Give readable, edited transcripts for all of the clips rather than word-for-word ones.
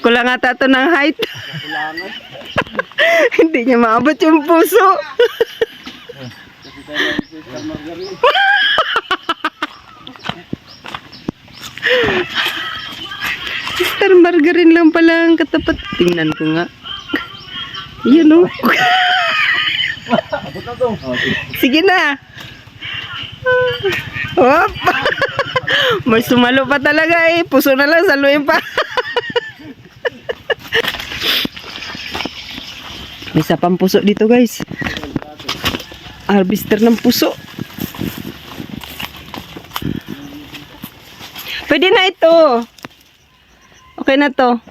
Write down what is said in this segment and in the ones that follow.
Kulang ata ito ng height. Hindi niya maabot yung puso. Mr. Margarine lang pala ang katapat. Tingnan ko nga. Yun o. Sige na. Hop. May sumalo pa talaga eh. Puso na lang, saluin pa. May isa pang puso dito guys. Harvester ng puso. Pwede na ito. Okay na to.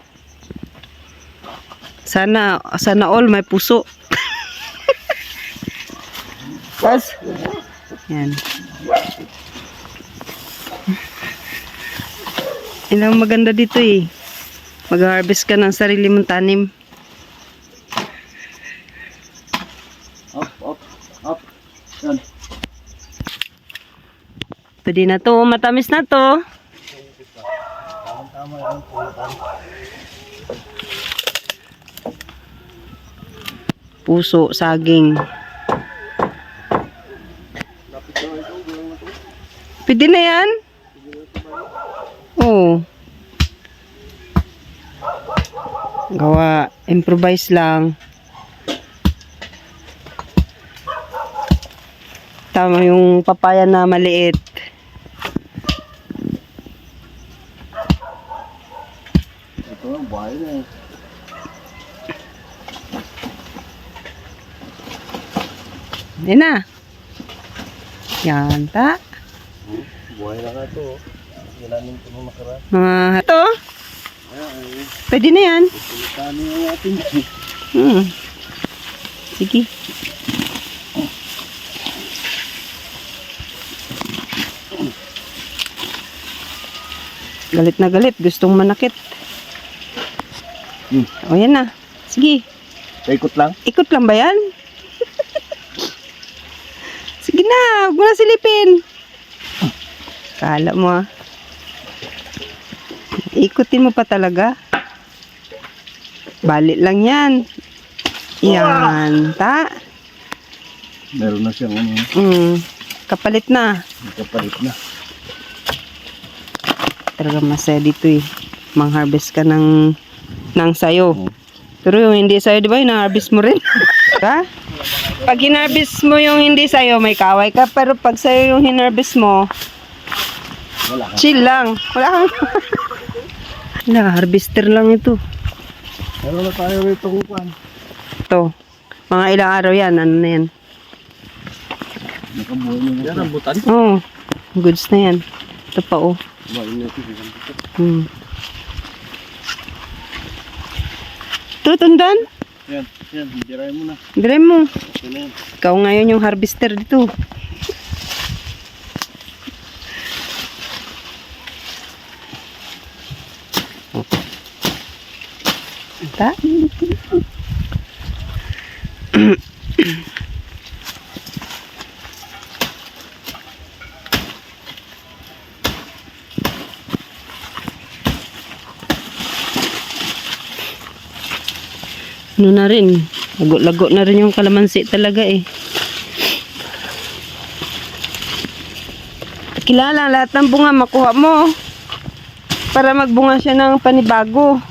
Sana all may puso. Tapos, yan. Ilang maganda dito eh. Mag-harvest ka ng sarili mong tanim. Up. Yan. Pwede na to. Matamis na to. Tama yan. Puso, saging. Pwede na yan? Oo. Gawa. Improvise lang. Tama yung papaya na maliit. Ito ang buhay na eh. Hindi na. Yan ta. Buhay na nga ito. Gilanin ko nung nakaraan. Ito. Pwede na yan. Pagkano yung ating Sige. Galit na galit. Gustong manakit. O yan na. Sige. Ikot lang? Ikot lang ba yan? Sige na. Huwag mo na silipin. Kala mo ah. Ikutin mo pa talaga. Balik lang yan. Yan. Ta. Meron na siyang ano. Kapalit na. Kapalit na. Talaga masaya dito eh. Mang-harvest ka ng sayo. Pero yung hindi sayo, di ba? Hina-harvest mo rin. Ha? Pag hinarvest mo yung hindi sayo, may kaway ka. Pero pag sayo yung hinarvest mo, Wala ka. chill lang. Wala kang... Wala, harvester lang ito. Meron na tayo rito kukuhan. Ito. Mga ilang araw yan. Ano na yan? Nakabuhay mo. Yan ang butan. Oo. Goods na yan. Ito pa oh. Ito, tundan. Yan. Diray mo na. Diray mo. Ito na yan. Ikaw ngayon yung harvester dito. Ta? Ano na rin, lago-lago na rin yung kalamansi talaga eh. Kilala lahat ng bunga makuha mo para magbunga siya ng panibago.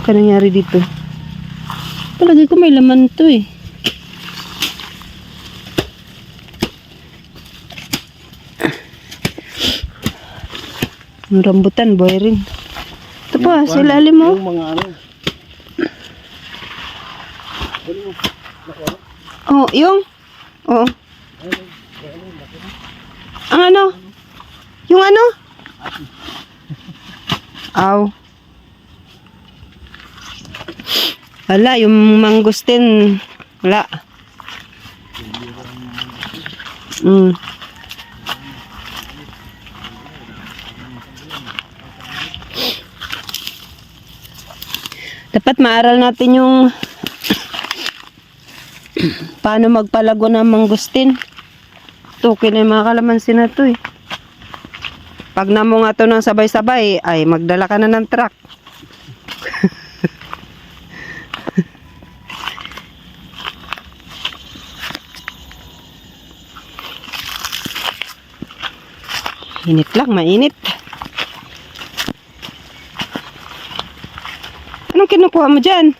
Ano nangyari dito? Palagi ko may laman to eh. Ang rambutan, boy rin. Ito pa, sa ilalim mo. Yung mga ano. Oh, yung? Oo. Ang ano? Yung ano? Aw. Wala, yung mangustin. Wala. Dapat maaral natin yung paano magpalago ng mangustin. Ito, okay na yung mga kalamansi na ito eh. Pag namo nga to ng sabay-sabay, ay magdala ka na ng truck. Init lang, mainit. Anong kinukuha mo dyan?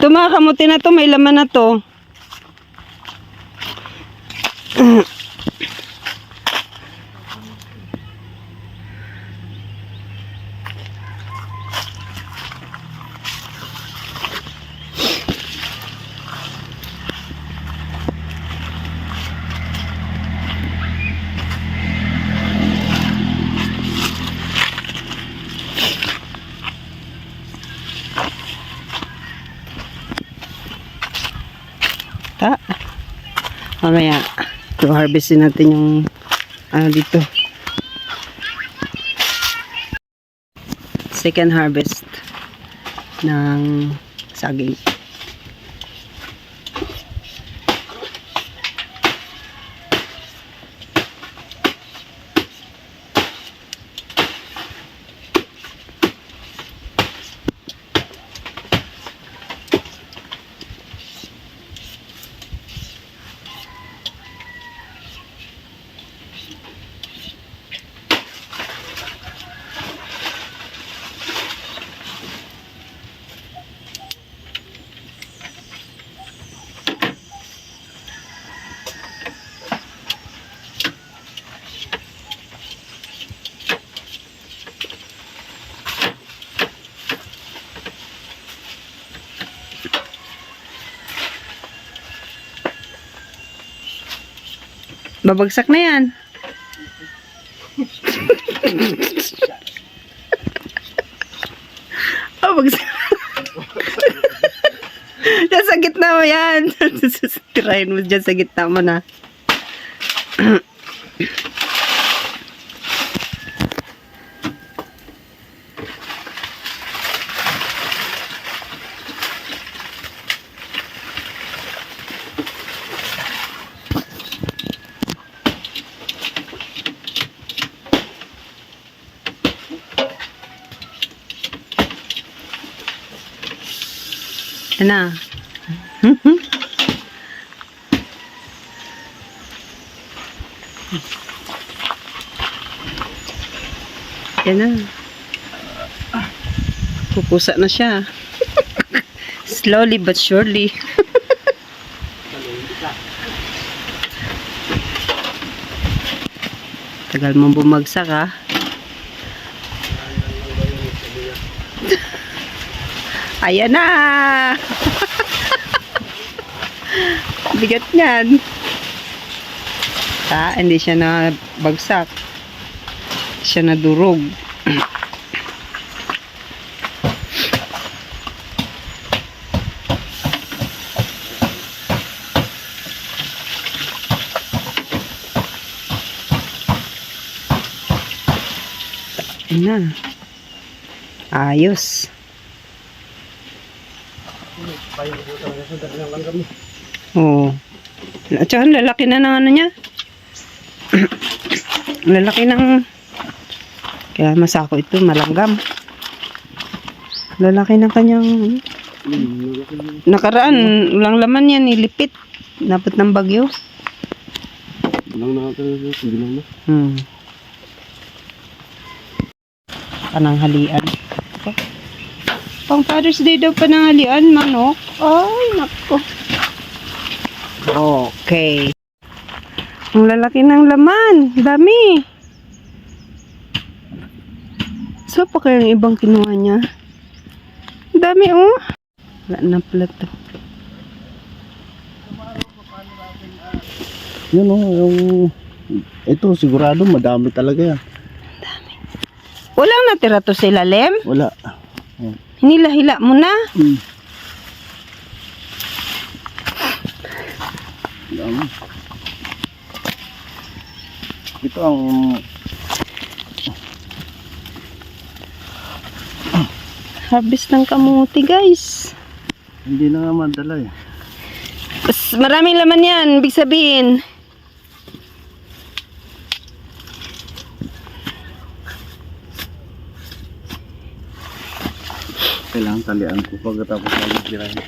Ito mga kamuti na to, may laman na to. Ta. Mamaya, harvestin natin yung dito. Second harvest ng saging. Babagsak na yan. Oh, bagsak. Diyan sa gitna mo yan. Tirahin mo dyan sa gitna mo na. Na. Yan na. Pupusa na siya. Slowly but surely. Tagal mong bumagsak ha. Ayan na! Bigat niyan. Hindi siya na bagsak. Siya na durog. Ayan na. Ayos. Oo. At saka lalaki na ng ano niya. Lalaki ng kaya masako ito, malanggam. Lalaki ng kanyang nakaraan, ulang laman yan, nilipit. Napot ng bagyo. Pananghalian. Pang Father's Day daw pananghalian, manok. Ay, nako. Okay. Ang lalaki ng laman. Dami. So, pa kayang ibang kinuha niya? Dami, oh. Wala na pala to. Yun yung ito sigurado madami talaga yan. Dami. Walang natira to sa ilalim? Wala. Hinila-hila mo na? ang ito ang Harvest ng kamuti, guys. hindi na nga madala eh. Maraming laman yan, ibig sabihin. Kailangan talian ko pagkatapos mag-tirahin.